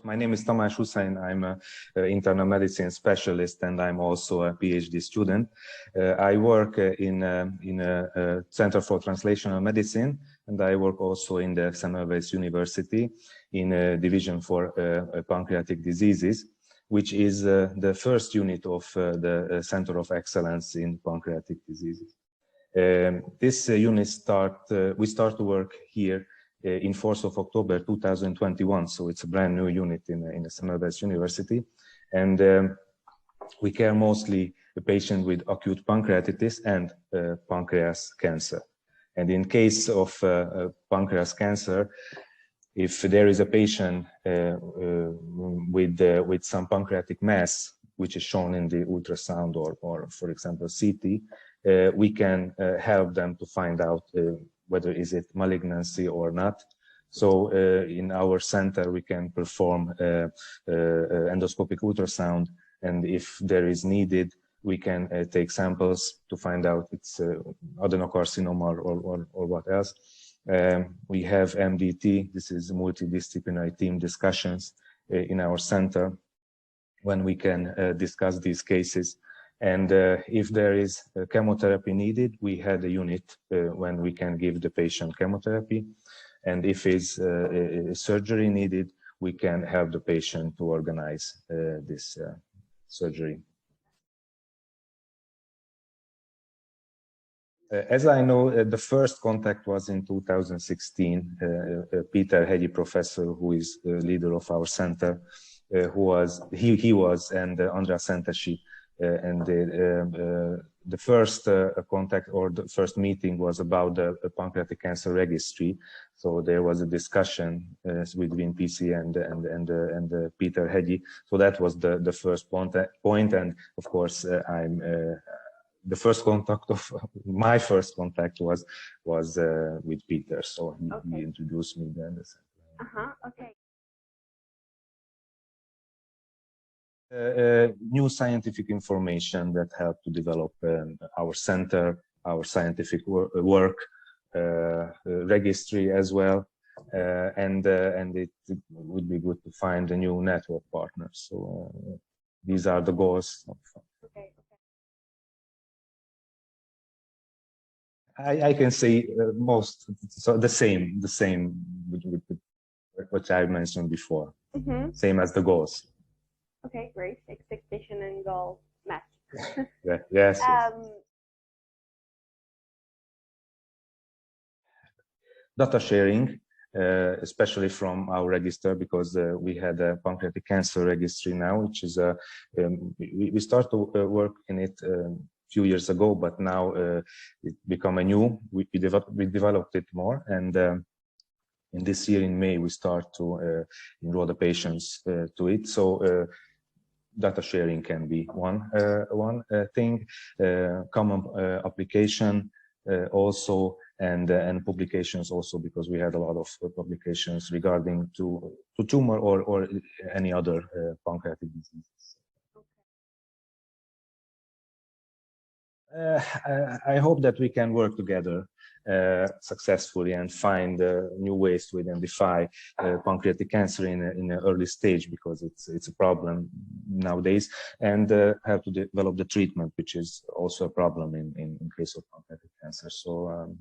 My name is Tamás Hussein. I'm an internal medicine specialist and I'm also a PhD student. I work in a Center for Translational Medicine, and I work also in the Semmelweis University in a division for pancreatic diseases, which is the first unit of the Center of Excellence in Pancreatic Diseases. This unit we start to work here in 4th of October 2021, so it's a brand new unit in the Semmelweis University, and we care mostly the patient with acute pancreatitis and pancreas cancer. And in case of pancreas cancer, if there is a patient with some pancreatic mass, which is shown in the ultrasound or for example CT, we can help them to find out whether is it malignancy or not. So in our center, we can perform endoscopic ultrasound, and if there is needed, we can take samples to find out it's adenocarcinoma or what else. We have MDT, this is multidisciplinary team discussions in our center when we can discuss these cases. And if there is chemotherapy needed, we had a unit when we can give the patient chemotherapy. And if is surgery needed, we can help the patient to organize this surgery. As I know, the first contact was in 2016. Peter Hegyi professor, who is the leader of our center, he was, and András Szentesi. And the first contact or the first meeting was about the pancreatic cancer registry. So there was a discussion between PC and Peter Hegyi. So that was the first point. And of course, the first contact of my first contact was with Peter. So he introduced me then. Okay. New scientific information that helped to develop our center, our scientific work, registry as well, and it would be good to find a new network partners. So these are the goals. Okay. I can say the same with what I mentioned before. Same as the goals. Okay, great. Expectation and goal match. Yeah, yes. Data sharing, especially from our register, because we had a pancreatic cancer registry now, which is we start to work in it a few years ago, but now it become a new. We developed it more, and in this year in May we start to enroll the patients to it. So. Data sharing can be one thing, common application also, and publications also, because we had a lot of publications regarding to tumor or any other pancreatic diseases. I hope that we can work together successfully and find new ways to identify pancreatic cancer in an early stage, because it's a problem nowadays, and have to develop the treatment, which is also a problem in case of pancreatic cancer. So